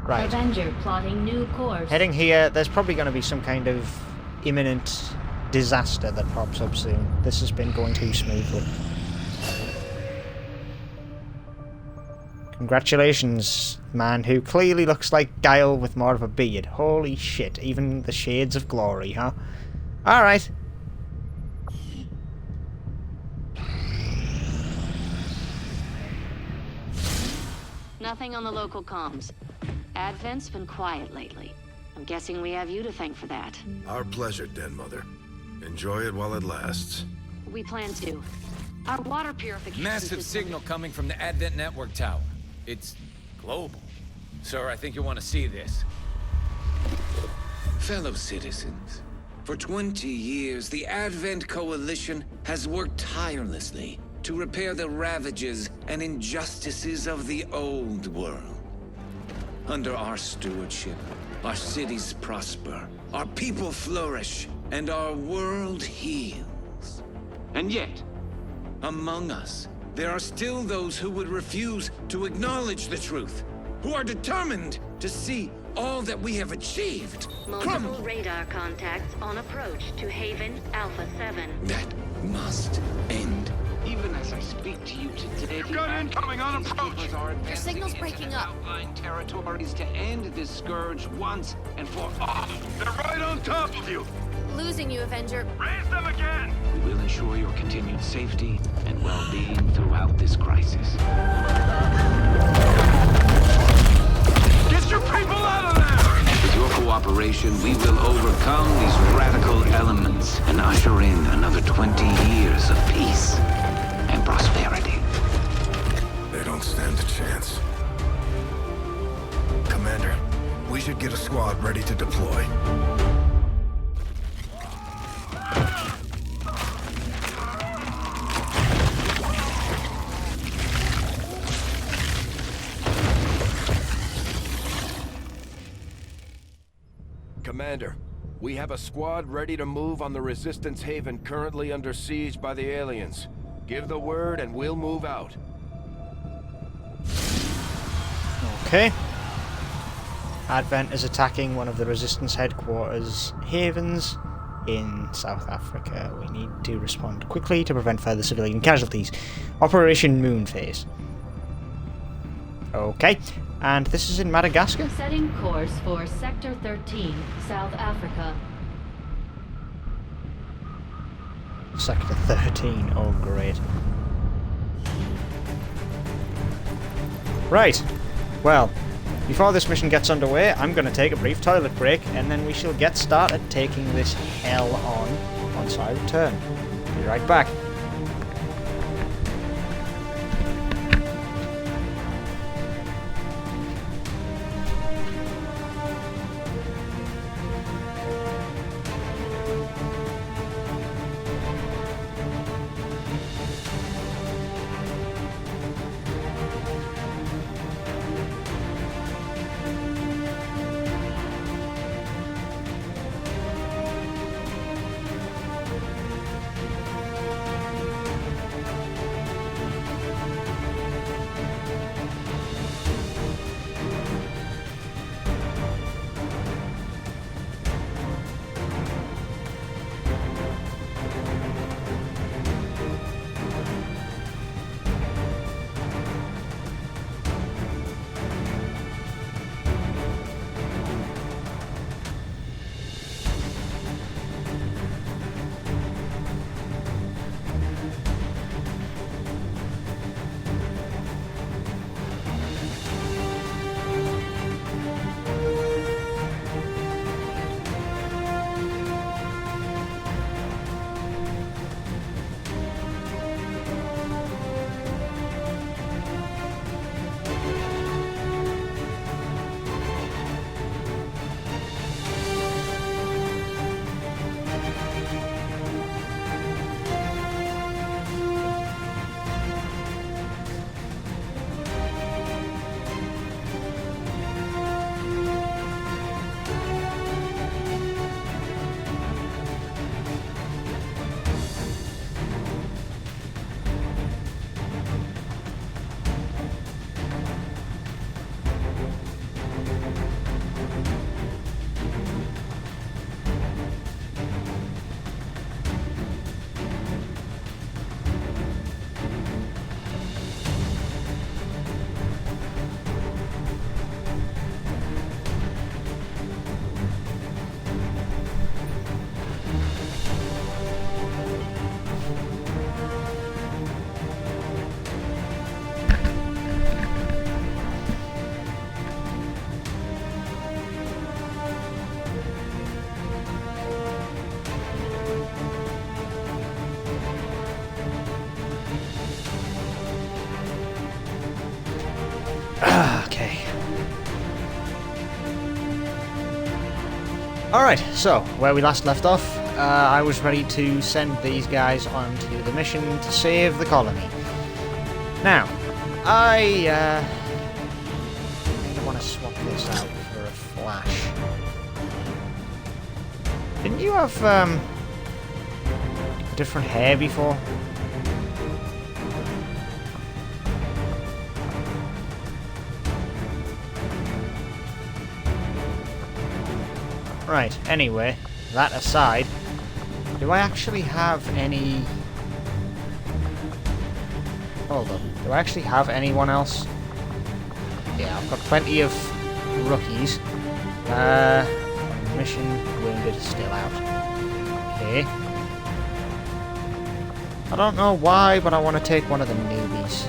Right. Avenger plotting new course. Heading here, there's probably going to be some kind of imminent disaster that pops up soon. This has been going too smoothly. Congratulations, man who clearly looks like Guile with more of a beard. Holy shit, even the shades of glory, huh? Alright. Nothing on the local comms. Advent's been quiet lately. I'm guessing we have you to thank for that. Our pleasure, Den Mother. Enjoy it while it lasts. We plan to. Our water purification Massive system... signal coming from the Advent network tower. It's global. Sir, I think you'll want to see this. Fellow citizens, for 20 years, the Advent Coalition has worked tirelessly to repair the ravages and injustices of the old world. Under our stewardship, our cities prosper, our people flourish, and our world heals. And yet, among us, there are still those who would refuse to acknowledge the truth, who are determined to see all that we have achieved Multiple radar contacts on approach to Haven Alpha 7. That must end. Even as I speak to you today, You've got incoming on approach. Your signal's breaking up. Outlying territories to end this scourge once and for all. They're right on top of you. Losing you, Avenger. Raise them again. We will ensure your continued safety and well-being throughout this crisis. Get your people out of there! With your cooperation, we will overcome these radical elements and usher in another 20 years of peace and prosperity. They don't stand a chance. Commander, we should get a squad ready to deploy. Commander, we have a squad ready to move on the Resistance Haven currently under siege by the aliens. Give the word and we'll move out. Okay. Advent is attacking one of the Resistance headquarters havens in South Africa. We need to respond quickly to prevent further civilian casualties. Operation Moonface. Okay. And this is in Madagascar? Setting course for Sector 13, South Africa. Sector 13, oh great. Right, well, before this mission gets underway, I'm going to take a brief toilet break, and then we shall get started taking this hell on once I return. Be right back. Alright, so where we last left off, I was ready to send these guys onto the mission to save the colony. Now, I want to swap this out for a flash. Didn't you have different hair before? Right, anyway, that aside, do I actually have any... Hold on, do I actually have anyone else? Yeah, I've got plenty of rookies. Mission wounded still out. Okay. I don't know why, but I want to take one of the newbies.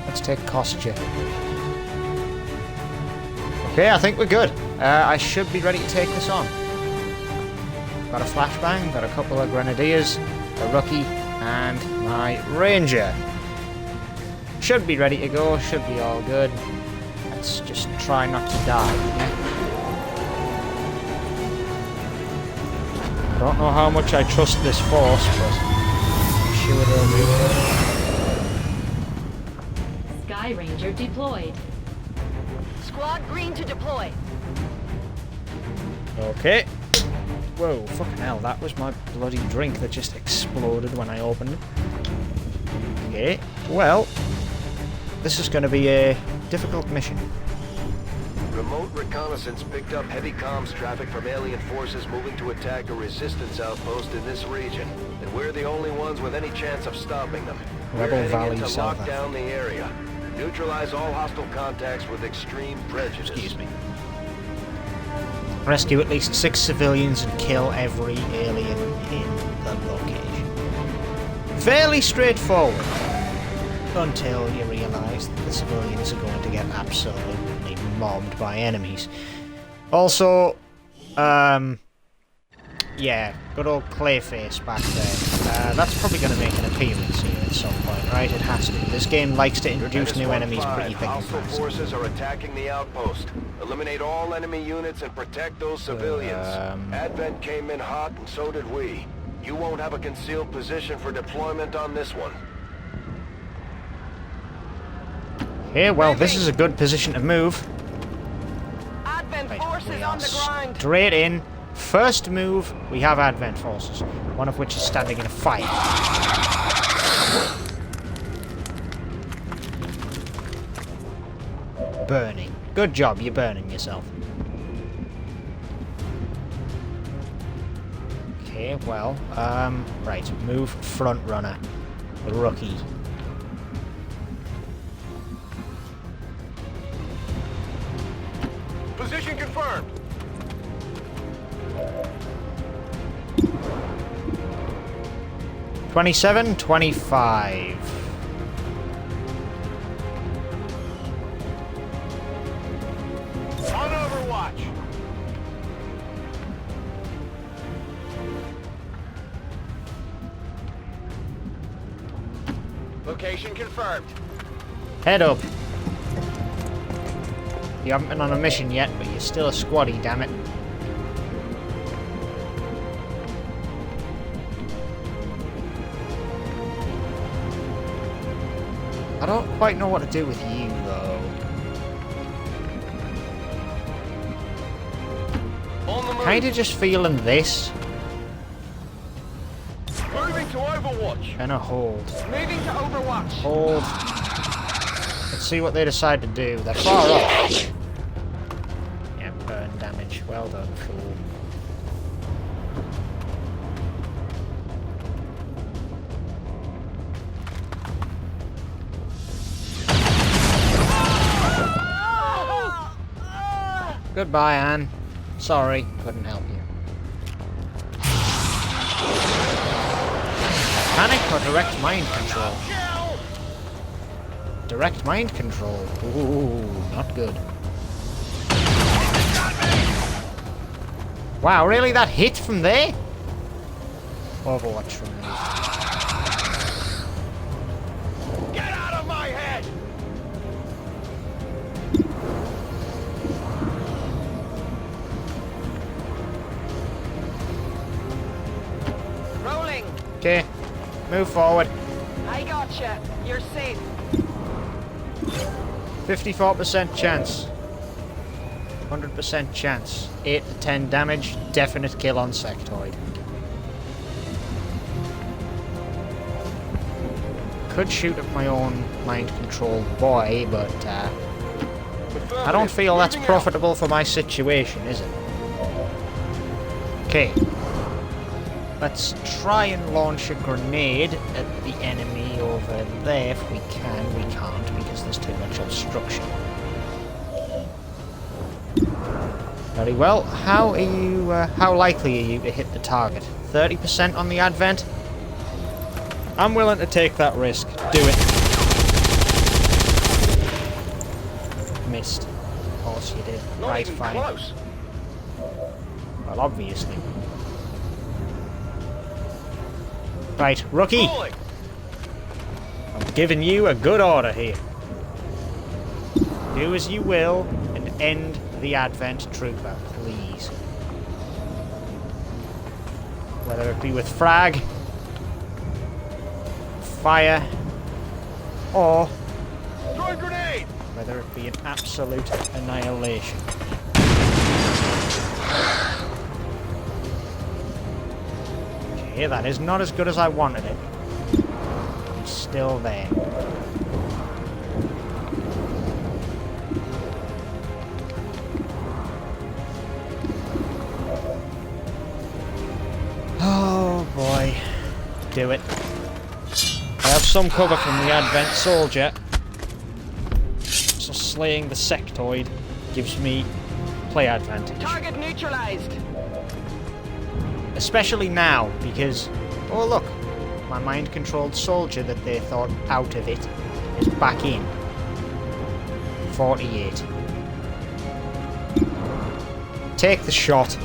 Let's take Kostya. Okay, I think we're good. I should be ready to take this on. Got a flashbang, got a couple of grenadiers, a rookie, and my ranger. Should be ready to go, should be all good. Let's just try not to die. Yeah? I don't know how much I trust this force, but I'm sure they'll do. Sky Ranger deployed. Squad green to deploy. Okay. Whoa, fucking hell, that was my bloody drink that just exploded when I opened it. Okay, well, this is going to be a difficult mission. Remote reconnaissance picked up heavy comms traffic from alien forces moving to attack a resistance outpost in this region. And we're the only ones with any chance of stopping them. Rebel We're Valley, heading in to South lock down the area. Neutralize all hostile contacts with extreme prejudice. Excuse me. Rescue at least 6 civilians and kill every alien in the location. Fairly straightforward. Until you realise that the civilians are going to get absolutely mobbed by enemies. Also, yeah, good old Clayface back there. That's probably going to make an appearance here at some point, right? It has to. This game likes to introduce new enemies pretty thick and Hostile fast. forces are attacking the outpost. Eliminate all enemy units and protect those civilians. Advent came in hot and so did we. You won't have a concealed position for deployment on this one. Okay, well, this is a good position to move. Advent Right, forces we on are the grind. straight in. First move, we have Advent forces, one of which is standing in a fight. Burning. Good job, you're burning yourself. Okay, well, right, move front runner. Rookie. Position confirmed. $27, $25. On Overwatch. Location confirmed. Head up. You haven't been on a mission yet, but you're still a squaddy, damn it. I don't quite know what to do with you, though. Kinda just feeling this. Moving to Overwatch. And a hold. Moving to Overwatch. Hold. Let's see what they decide to do. They're far off. Yeah, burn damage. Well done, fool. Goodbye, Anne. Sorry, couldn't help you. Panic or direct mind control? Direct mind control. Ooh, not good. Wow, really? That hit from there? Overwatch removed. Get out of my head! Okay, move forward. I gotcha. You're safe. 54% chance. 100% chance. 8 to 10 damage. Definite kill on sectoid. Could shoot at my own mind control boy, but I don't feel that's profitable for my situation, is it? Okay. Let's try and launch a grenade at the enemy over there if we can. We can't because there's too much obstruction. Very well. How are you? How likely are you to hit the target? 30% on the advent? I'm willing to take that risk. Do it. Missed. Of course you did. Right, fine. Well, obviously. Right, rookie. I'm giving you a good order here. Do as you will and end the advent trooper, please. Whether it be with frag, fire, or whether it be an absolute annihilation. Okay, that is not as good as I wanted it. I'm still there. Oh boy. Do it. I have some cover from the advent soldier, so slaying the sectoid gives me play advantage. Target neutralized. Especially now, because, oh look, my mind-controlled soldier that they thought out of it is back in. 48. Take the shot.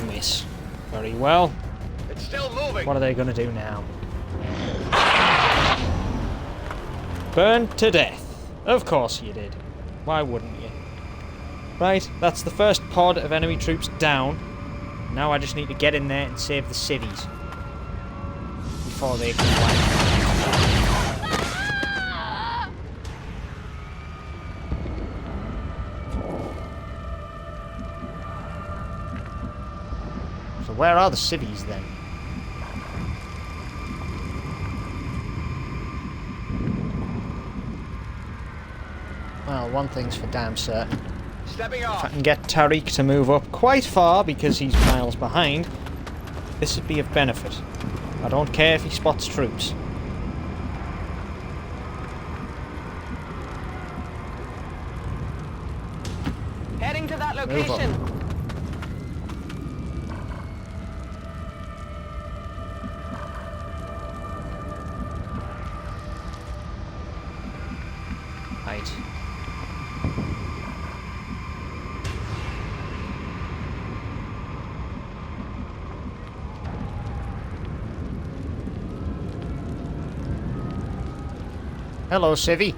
Miss. Very well. It's still moving. What are they going to do now? Burn to death. Of course you did. Why wouldn't you? Right, that's the first pod of enemy troops down. Now I just need to get in there and save the civvies before they come back. So where are the civvies then? Well, one thing's for damn certain. Stepping off. If I can get Tariq to move up quite far because he's miles behind, this would be of benefit. I don't care if he spots troops. Heading to that Move up. location. Right. Hello, civvy.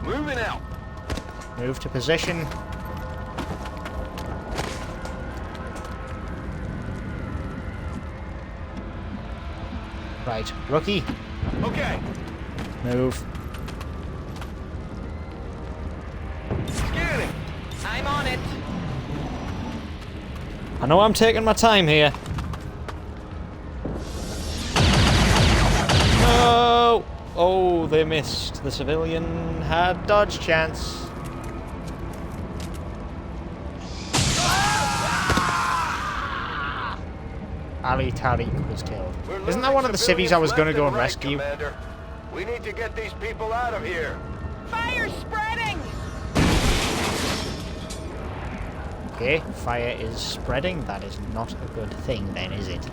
Moving out. Move to position. Right, rookie. Okay. Move. Scanning. I'm on it. I know I'm taking my time here. No! Oh, they missed. The civilian had dodge chance. Ali Tariq was killed. Isn't that one of the civvies I was going to go and rescue? Commander. We need to get these people out of here. Fire spreading. Okay, fire is spreading. That is not a good thing then, is it?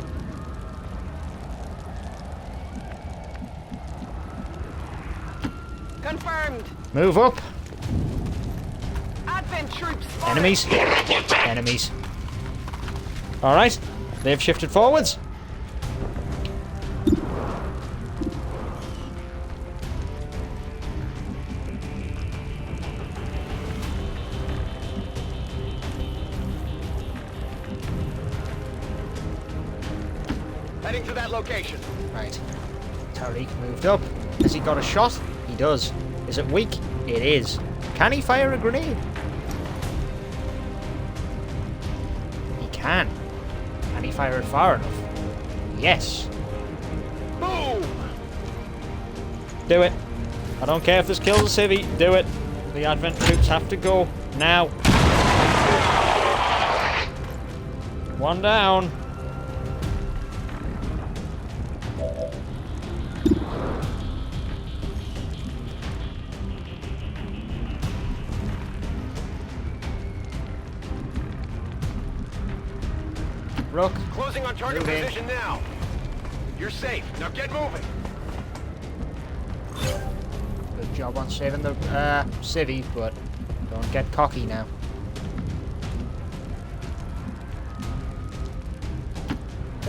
Confirmed. Move up. Advent troops spotted. Enemies. Enemies. Alright, they've shifted forwards. location. Right. Tariq moved up. Has he got a shot? He does. Is it weak? It is. Can he fire a grenade? He can. Can he fire it far enough? Yes. Boom! Do it. I don't care if this kills a civvy. Do it. The Advent troops have to go. Now. One down. Rook. Closing on target Move in. position now. You're safe. Now get moving. Good job on saving the civvy, but don't get cocky now.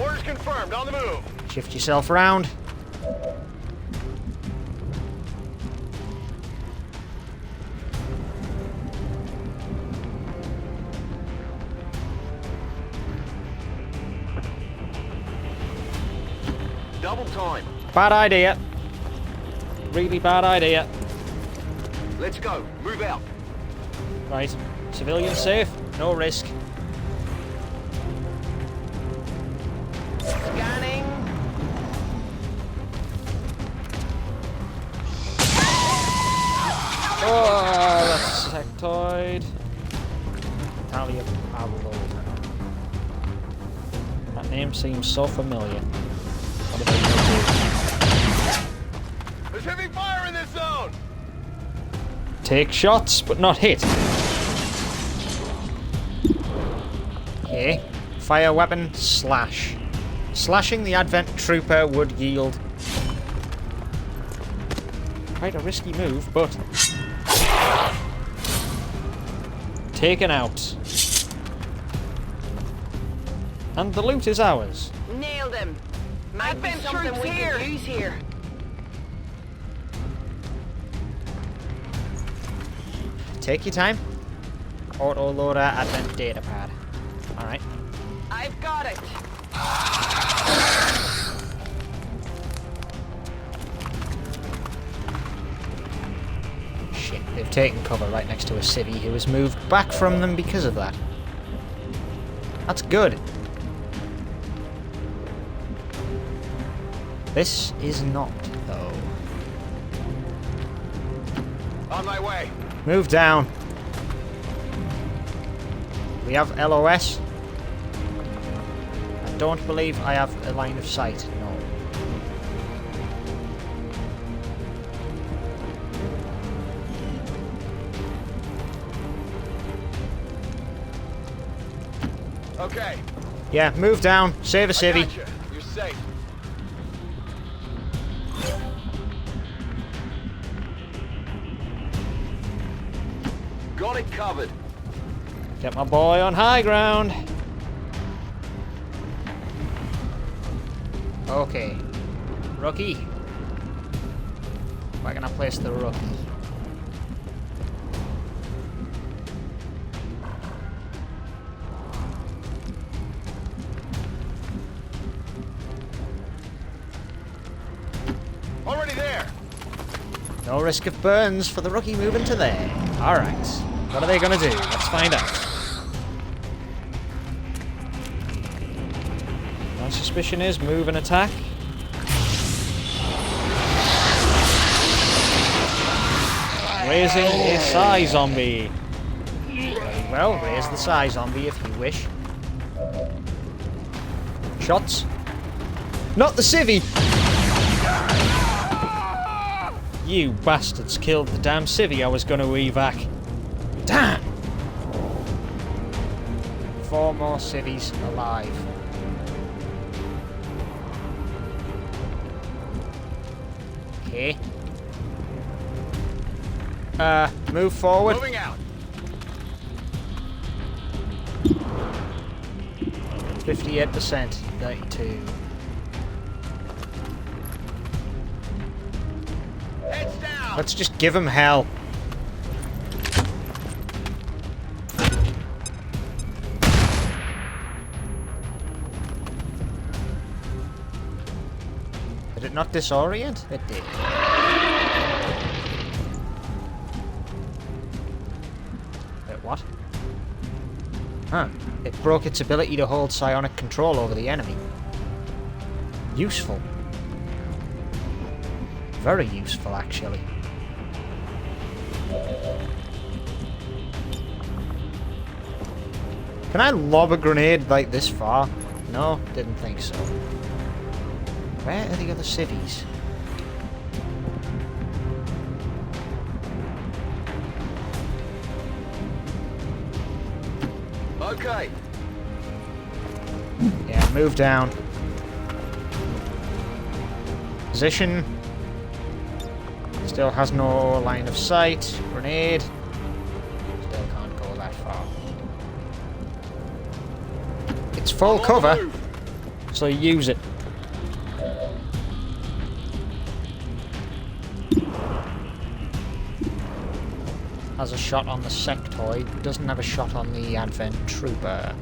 Orders confirmed. On the move. Shift yourself around. Double time. Bad idea. Really bad idea. Let's go. Move out. Right. Civilian safe. No risk. Scanning. Oh, that's sectoid. Italia Pablo. That name seems so familiar. What are they gonna There's heavy fire in this zone. do? Take shots, but not hit. Okay. Fire weapon slash. Slashing the Advent trooper would yield quite a risky move, but taken out. And the loot is ours. Nailed him. Might be something we can use here. Take your time. Autoloader Advent datapad. Alright. I've got it. Shit, they've taken cover right next to a civvy who has moved back from them because of that. That's good. This is not, though. On my way. Move down. We have LOS. I don't believe I have a line of sight, no. Okay. Yeah, move down. Save a civvy. I gotcha. You're safe. Got it covered. Get my boy on high ground. Okay. Rookie. Where can I place the rookie? Already there. No risk of burns for the rookie moving to there. Alright. What are they gonna do? Let's find out. My suspicion is move and attack. Raising a Psy zombie. Very well, raise the Psy zombie if you wish. Shots. Not the civvy! You bastards killed the damn civvy I was going to evac. Damn! 4 more civvies alive. Okay. Move forward. Moving out. 58%, 32. Heads down. Let's just give him hell. it not disorient? It did. Wait, what? Huh. It broke its ability to hold psionic control over the enemy. Useful. Very useful, actually. Can I lob a grenade like this far? No, didn't think so. Where are the other civvies? Okay. Yeah, move down. Position. Still has no line of sight. Grenade. Still can't go that far. It's full cover, so use it. Has a shot on the sectoid, doesn't have a shot on the Advent Trooper.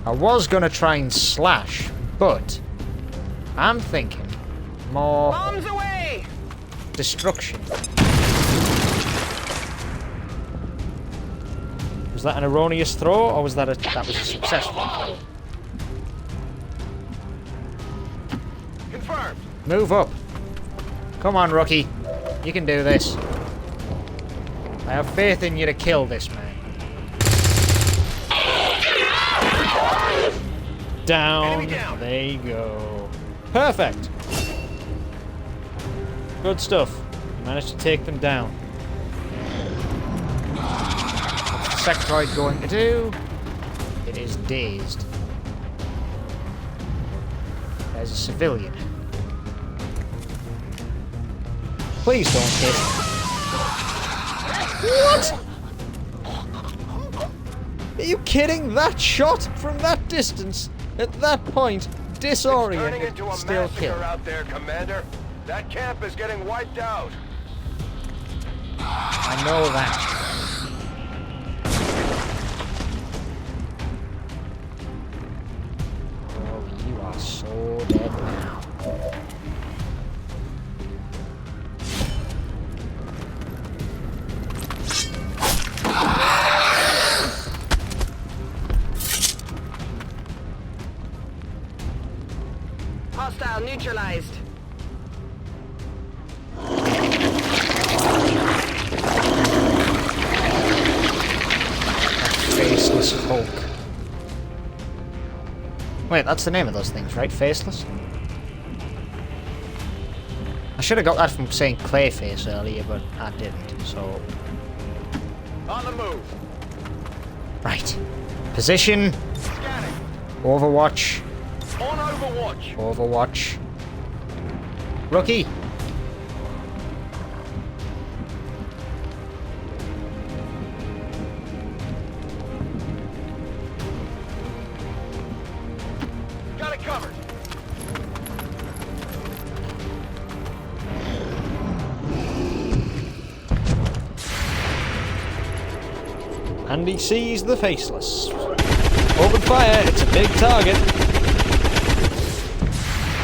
I was gonna try and slash, but I'm thinking more Bombs away! destruction. Was that an erroneous throw, or was that a successful throw? Confirmed. Move up. Come on, rookie. You can do this. I have faith in you to kill this man. Down. There you go. Perfect. Good stuff. You managed to take them down. What's the sectoid going to do? It is dazed. There's a civilian. Please don't hit. What? Are you kidding? That shot from that distance, at that point, disoriented, It's turning into a still massacre killed. out there, Commander. That camp is getting wiped out. I know that. Oh, you are so dead now. Hostile neutralized. Faceless Hulk. Wait, that's the name of those things, right? Faceless? I should have got that from saying Clayface earlier, but I didn't, so... On the move. Right. Position. Scanning. Overwatch. On Overwatch. Overwatch. Rookie. Got it covered. And he sees the Faceless. Open fire, it's a big target.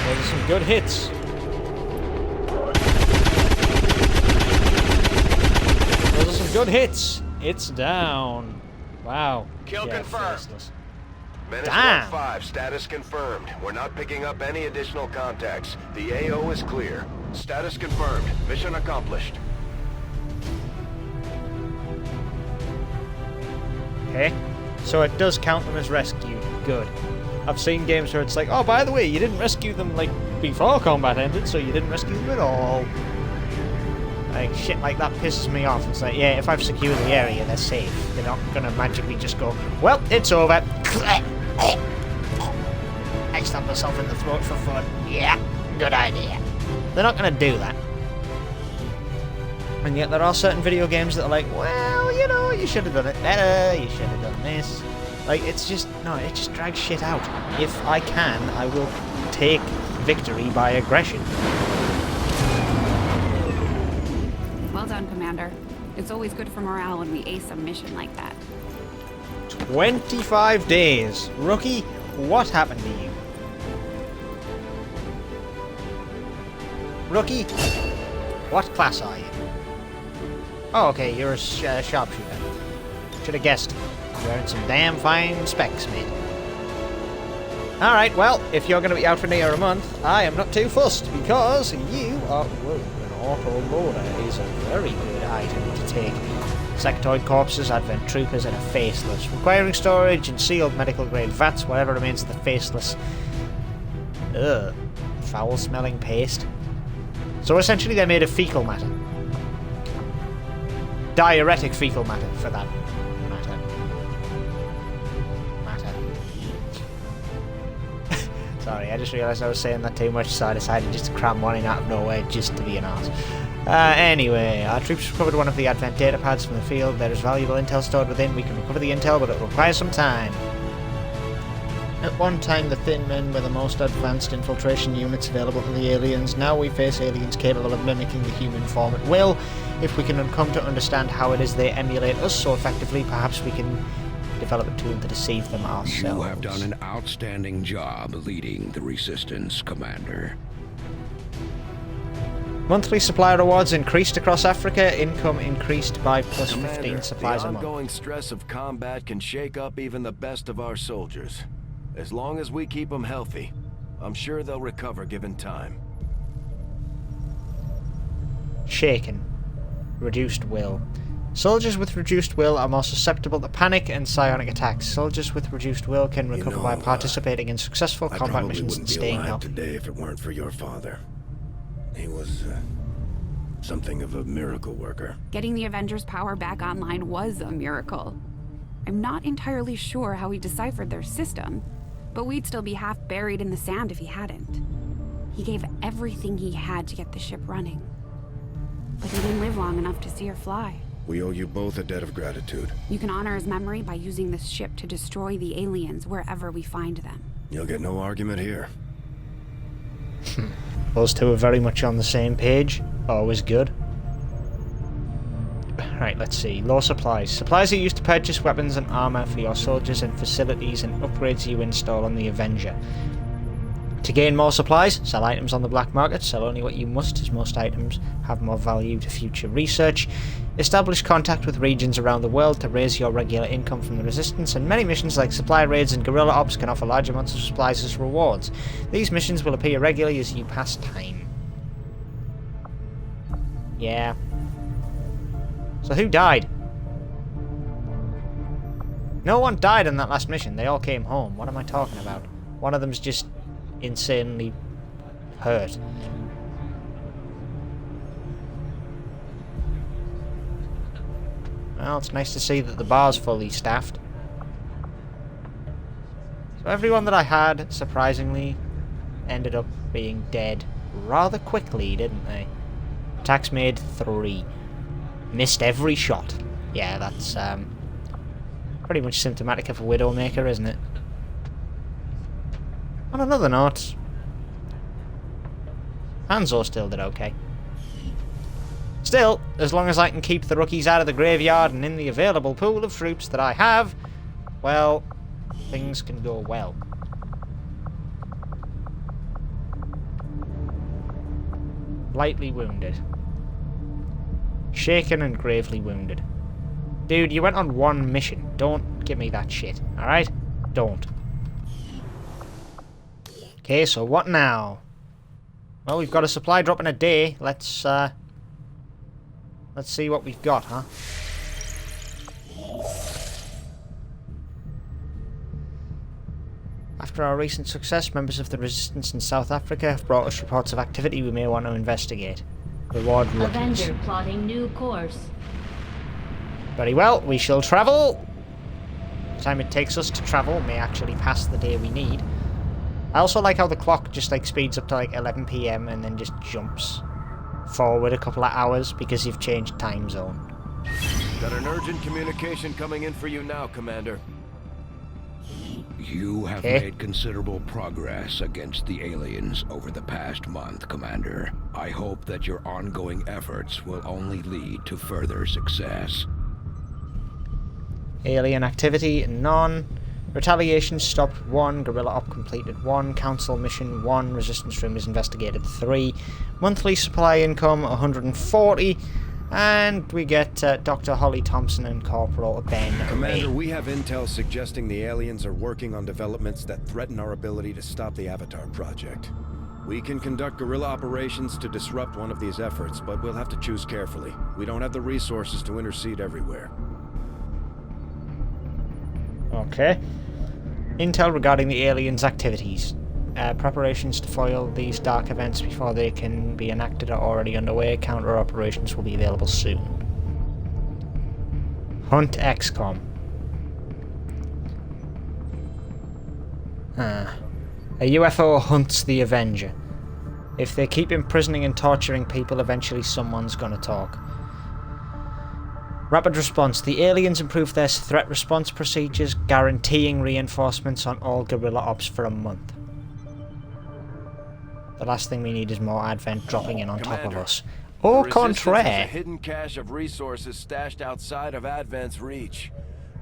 Those are some good hits. Those are some good hits. It's down. Wow. Kill confirmed. Faceless. Menace Damn. 1-5, status confirmed. We're not picking up any additional contacts. The AO is clear. Status confirmed. Mission accomplished. Okay. So it does count them as rescued. Good. I've seen games where it's like, oh, by the way, you didn't rescue them, like, before combat ended, so you didn't rescue them at all. Like, shit like that pisses me off. It's like, yeah, if I've secured the area, they're safe. They're not gonna magically just go, well, it's over. I stabbed myself in the throat for fun. Yeah, good idea. They're not gonna do that. And yet there are certain video games that are like, well, you know, you should have done it better, you should have done this. Like, it's just, no, it just drags shit out. If I can, I will take victory by aggression. Well done, Commander. It's always good for morale when we ace a mission like that. 25 days. Rookie, what happened to you? Rookie, what class are you? Oh, okay, you're a sharpshooter. Should have guessed. You're wearing some damn fine specs, mate. Alright, well, if you're going to be out for near a month, I am not too fussed, because you are... Whoa, an auto-loader is a very good item to take. Sectoid corpses, advent troopers, and a faceless. Requiring storage in sealed medical-grade vats, whatever remains of the faceless... Ugh. Foul-smelling paste. So essentially they're made of fecal matter. Diuretic fecal matter, for that matter. Sorry, I just realised I was saying that too much, so I decided just to cram one in out of nowhere just to be an arse. Anyway, our troops recovered one of the advent data pads from the field. There is valuable intel stored within. We can recover the intel, but it will require some time. At one time, the Thin Men were the most advanced infiltration units available to the aliens. Now we face aliens capable of mimicking the human form at will. If we can come to understand how it is they emulate us so effectively, perhaps we can develop a tool to deceive them ourselves. You have done an outstanding job leading the Resistance, Commander. Monthly supply rewards increased across Africa. Income increased by plus 15 supplies a month. The ongoing stress of combat can shake up even the best of our soldiers. As long as we keep them healthy, I'm sure they'll recover given time. Shaken. Reduced will. Soldiers with reduced will are more susceptible to panic and psionic attacks. Soldiers with reduced will can recover by participating in successful combat missions and staying healthy. Today if it weren't for your father. He was something of a miracle worker. Getting the Avengers' power back online was a miracle. I'm not entirely sure how he deciphered their system, but we'd still be half buried in the sand if he hadn't. He gave everything he had to get the ship running. But he didn't live long enough to see her fly. We owe you both a debt of gratitude. You can honor his memory by using this ship to destroy the aliens wherever we find them. You'll get no argument here. Those two are very much on the same page. Always good. Right, let's see. Low supplies. Supplies are used to purchase weapons and armor for your soldiers and facilities and upgrades you install on the Avenger. To gain more supplies, sell items on the black market. Sell only what you must, as most items have more value to future research. Establish contact with regions around the world to raise your regular income from the Resistance, and many missions like supply raids and guerrilla ops can offer large amounts of supplies as rewards. These missions will appear regularly as you pass time. Yeah. So who died? No one died in that last mission. They all came home. What am I talking about? One of them's just insanely hurt. Well, it's nice to see that the bar's fully staffed. So everyone that I had, surprisingly, ended up being dead rather quickly, didn't they? Attacks made 3. Missed every shot. Yeah, that's pretty much symptomatic of a Widowmaker, isn't it? On another note, Hanzo still did okay. Still, as long as I can keep the rookies out of the graveyard and in the available pool of troops that I have, well, things can go well. Lightly wounded. Shaken and gravely wounded. Dude, you went on one mission. Don't give me that shit, alright? Don't. Okay, so what now? Well, we've got a supply drop in a day. Let's see what we've got, huh? After our recent success, members of the Resistance in South Africa have brought us reports of activity we may want to investigate. Reward rookies. Avenger plotting new course. Very well, we shall travel. The time it takes us to travel may actually pass the day we need. I also like how the clock just like speeds up to like 11 PM and then just jumps forward a couple of hours because you've changed time zone. Got an urgent communication coming in for you now, Commander. You have made considerable progress against the aliens over the past month, Commander. I hope that your ongoing efforts will only lead to further success. Alien activity, none. Retaliation stopped 1, Guerrilla Op completed 1, Council mission 1, Resistance rumors investigated 3, monthly supply income 140, and we get Dr. Holly Thompson and Corporal Ben Commander, Ray. we have intel suggesting the aliens are working on developments that threaten our ability to stop the Avatar project. We can conduct guerrilla operations to disrupt one of these efforts, but we'll have to choose carefully. We don't have the resources to intercede everywhere. Okay. Intel regarding the aliens' activities. Preparations to foil these dark events before they can be enacted are already underway. Counter operations will be available soon. Hunt XCOM. A UFO hunts the Avenger. If they keep imprisoning and torturing people, eventually someone's gonna talk. Rapid response. The aliens improved their threat response procedures, guaranteeing reinforcements on all guerrilla ops for a month. The last thing we need is more Advent dropping in on top of us. Au contraire. A hidden cache of resources stashed outside of Advent's reach.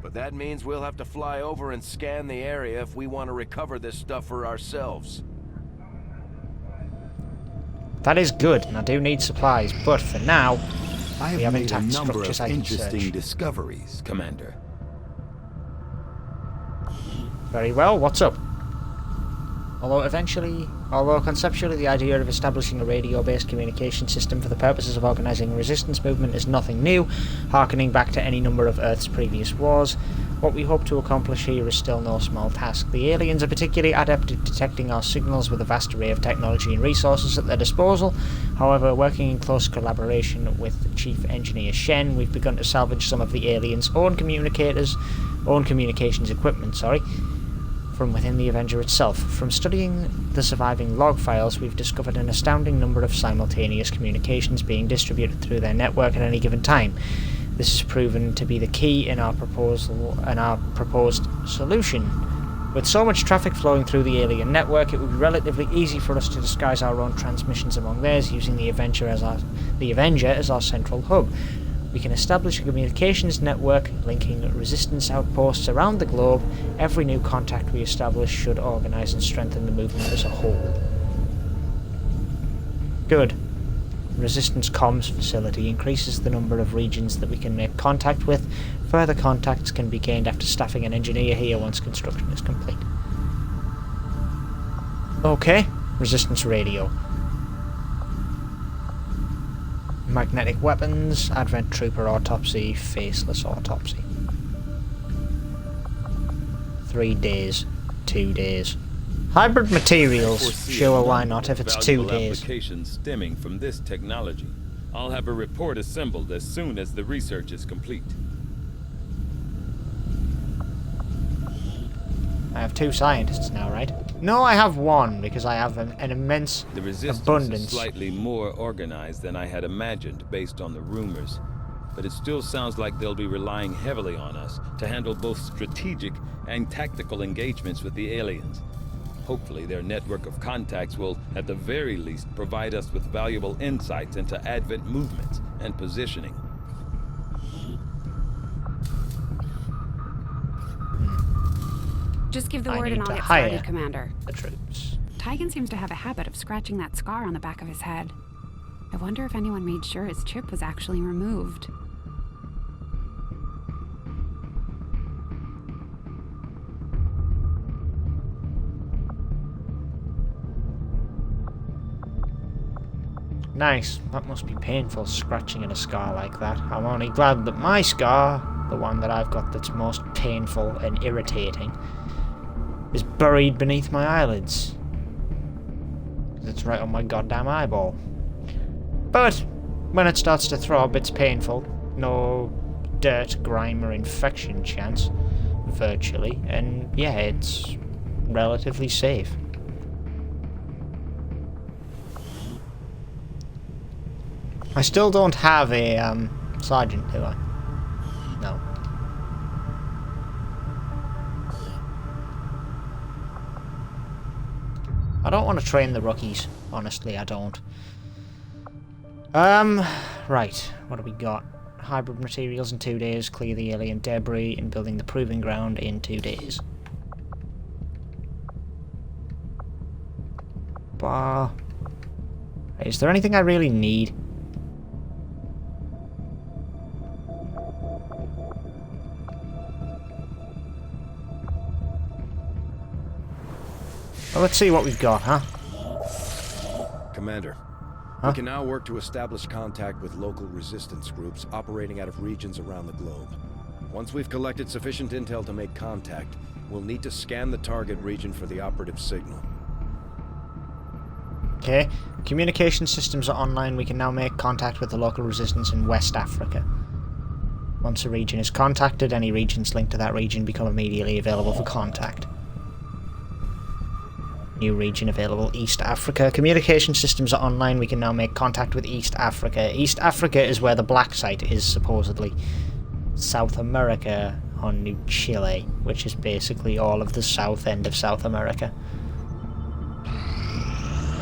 But that means we'll have to fly over and scan the area if we want to recover this stuff for ourselves. That is good, and I do need supplies, but for now, I we have have made a intact number structures of I can interesting search. discoveries, Commander. Very well, what's up? Although conceptually the idea of establishing a radio-based communication system for the purposes of organising a resistance movement is nothing new, harkening back to any number of Earth's previous wars. What we hope to accomplish here is still no small task. The aliens are particularly adept at detecting our signals with a vast array of technology and resources at their disposal. However, working in close collaboration with Chief Engineer Shen, we've begun to salvage some of the aliens' own communications equipment, from within the Avenger itself. From studying the surviving log files, we've discovered an astounding number of simultaneous communications being distributed through their network at any given time. This has proven to be the key in our proposed solution. With so much traffic flowing through the alien network, it would be relatively easy for us to disguise our own transmissions among theirs, using the Avenger as our central hub. We can establish a communications network linking resistance outposts around the globe. Every new contact we establish should organize and strengthen the movement as a whole. Good. Resistance comms facility increases the number of regions that we can make contact with. Further contacts can be gained after staffing an engineer here once construction is complete. Okay. Resistance radio. Magnetic weapons, Advent Trooper autopsy, faceless autopsy. 3 days, 2 days. Hybrid materials, sure, why not, if it's 2 days. Applications stemming from this technology. I'll have a report assembled as soon as the research is complete. I have 2 scientists now, right? No, I have 1, because I have an immense The resistance abundance. is slightly more organized than I had imagined based on the rumors, but it still sounds like they'll be relying heavily on us to handle both strategic and tactical engagements with the aliens. Hopefully their network of contacts will, at the very least, provide us with valuable insights into Advent movements and positioning. Just give the I word need and I'll to get hire started, Commander. the troops. Tygan seems to have a habit of scratching that scar on the back of his head. I wonder if anyone made sure his chip was actually removed. Nice. That must be painful, scratching at a scar like that. I'm only glad that my scar, the one that I've got that's most painful and irritating, is buried beneath my eyelids. 'Cause it's right on my goddamn eyeball. But when it starts to throb, it's painful. No dirt, grime, or infection chance, virtually. And yeah, it's relatively safe. I still don't have a sergeant, do I? No. I don't want to train the rookies. Honestly, I don't. Right. What do we got? Hybrid materials in 2 days. Clear the alien debris and building the proving ground in 2 days. bar. Is there anything I really need? Well, let's see what we've got, huh? Commander, we can now work to establish contact with local resistance groups operating out of regions around the globe. Once we've collected sufficient intel to make contact, we'll need to scan the target region for the operative signal. Okay, communication systems are online. We can now make contact with the local resistance in West Africa. Once a region is contacted, any regions linked to that region become immediately available for contact. New region available, East Africa. Communication systems are online. We can now make contact with East Africa. East Africa is where the black site is, supposedly. South America on New Chile, which is basically all of the south end of South America.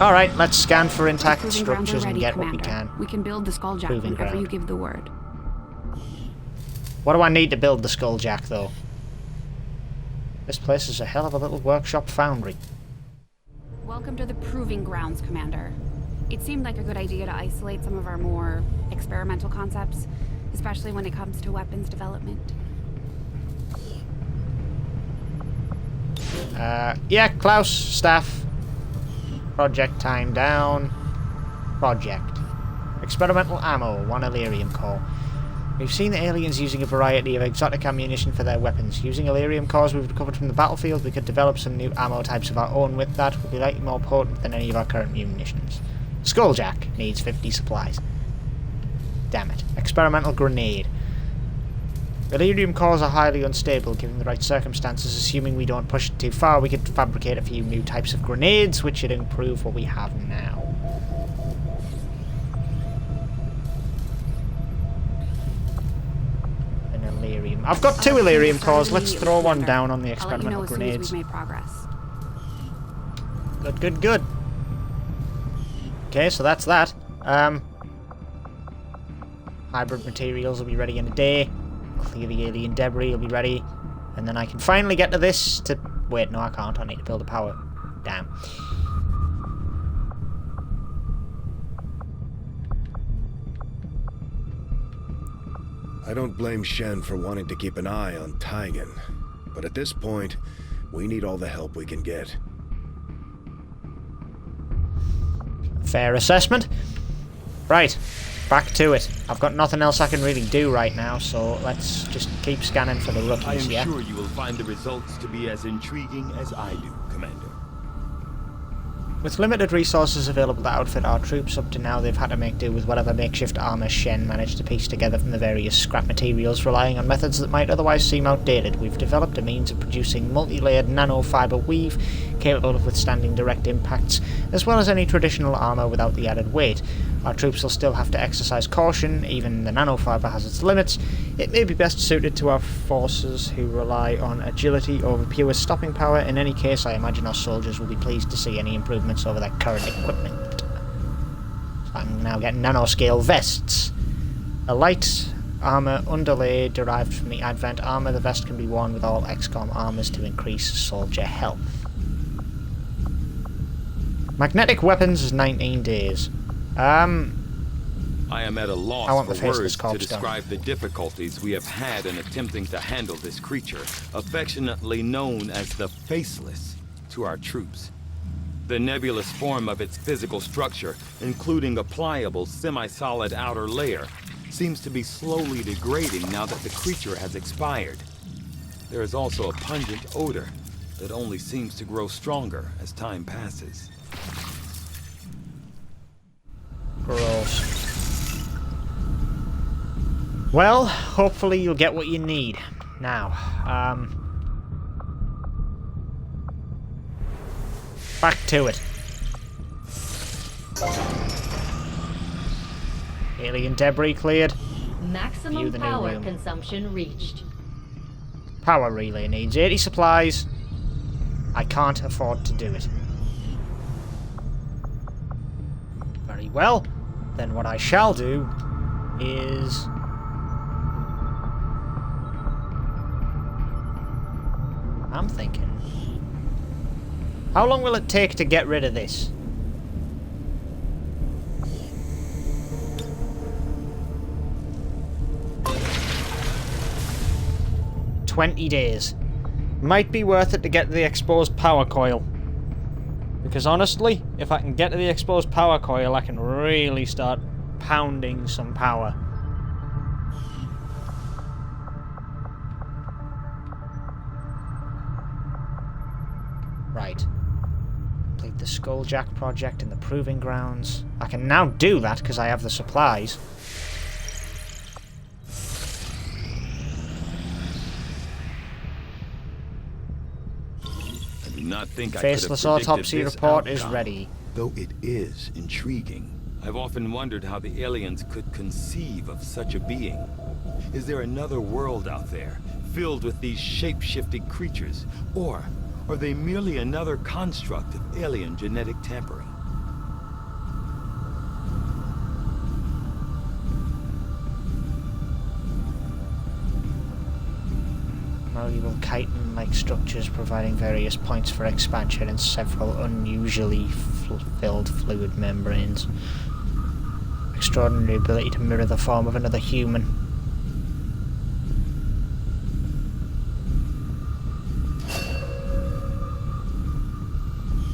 Alright, let's scan for intact structures and get what we can. We can build the Skulljack whenever you give the word. What do I need to build the Skulljack, though? This place is a hell of a little workshop foundry. Welcome to the Proving Grounds, Commander. It seemed like a good idea to isolate some of our more experimental concepts, especially when it comes to weapons development. Yeah, Klaus, staff. Project time down. Project. Experimental ammo, 1 Illyrium core. We've seen the aliens using a variety of exotic ammunition for their weapons. Using Illyrium cores we've recovered from the battlefield, we could develop some new ammo types of our own with that. Will be likely more potent than any of our current munitions. Skulljack needs 50 supplies. Damn it. Experimental grenade. Illyrium cores are highly unstable given the right circumstances. Assuming we don't push it too far, we could fabricate a few new types of grenades, which should improve what we have now. An Illyrium. I've got 2 Illyrium cores. Let's throw one down on the experimental grenades. We've made progress. Good, good, good. Okay, so that's that. Hybrid materials will be ready in a day. Clear the alien debris will be ready. And then I can finally get to this to... Wait, no I can't. I need to build a power. Damn. I don't blame Shen for wanting to keep an eye on Taigen. But at this point, we need all the help we can get. Fair assessment. Right. Back to it. I've got nothing else I can really do right now, so let's just keep scanning for the rookies, yeah? I am sure you will find the results to be as intriguing as I do, Commander. With limited resources available to outfit our troops, up to now they've had to make do with whatever makeshift armor Shen managed to piece together from the various scrap materials, relying on methods that might otherwise seem outdated. We've developed a means of producing multi-layered nanofiber weave capable of withstanding direct impacts, as well as any traditional armor without the added weight. Our troops will still have to exercise caution, even the nanofiber has its limits. It may be best suited to our forces who rely on agility over pure stopping power. In any case, I imagine our soldiers will be pleased to see any improvements over their current equipment. So I'm now getting nanoscale vests. A light armor underlay derived from the Advent armor. The vest can be worn with all XCOM armors to increase soldier health. Magnetic weapons is 19 days. I am at a loss for words to describe the difficulties we have had in attempting to handle this creature, affectionately known as the Faceless, to our troops. The nebulous form of its physical structure, including a pliable, semi-solid outer layer, seems to be slowly degrading now that the creature has expired. There is also a pungent odor that only seems to grow stronger as time passes. Gross. Well, hopefully you'll get what you need. Now, back to it. Alien debris cleared. Maximum power consumption reached. Power relay needs 80 supplies. I can't afford to do it. Very well. Then what I shall do is... I'm thinking... How long will it take to get rid of this? 20 days. Might be worth it to get to the exposed power coil. Because honestly, if I can get to the exposed power coil, I can really start pounding some power. Right. Complete the Skulljack project in the Proving Grounds. I can now do that because I have the supplies. I do not think Faceless I could have predicted autopsy this report is outcome. ready. Though it is intriguing. I've often wondered how the aliens could conceive of such a being. Is there another world out there, filled with these shape-shifting creatures? Or are they merely another construct of alien genetic tampering? Malleable chitin-like structures providing various points for expansion and several unusually filled fluid membranes. Extraordinary ability to mirror the form of another human.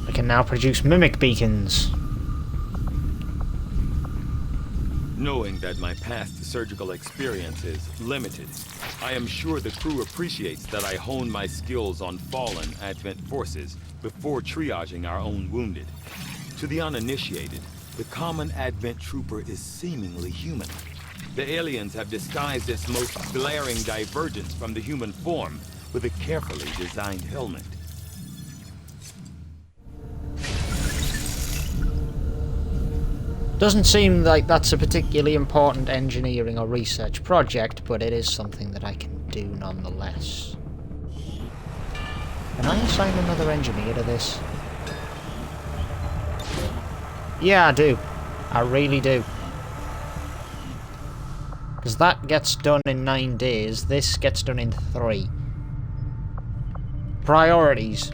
I can now produce mimic beacons. Knowing that my past surgical experience is limited, I am sure the crew appreciates that I hone my skills on fallen Advent forces before triaging our own wounded. To the uninitiated, the common Advent trooper is seemingly human. The aliens have disguised this most glaring divergence from the human form with a carefully designed helmet. Doesn't seem like that's a particularly important engineering or research project, but it is something that I can do nonetheless. Can I assign another engineer to this? Yeah, I do. I really do. Because that gets done in 9 days, this gets done in 3. Priorities.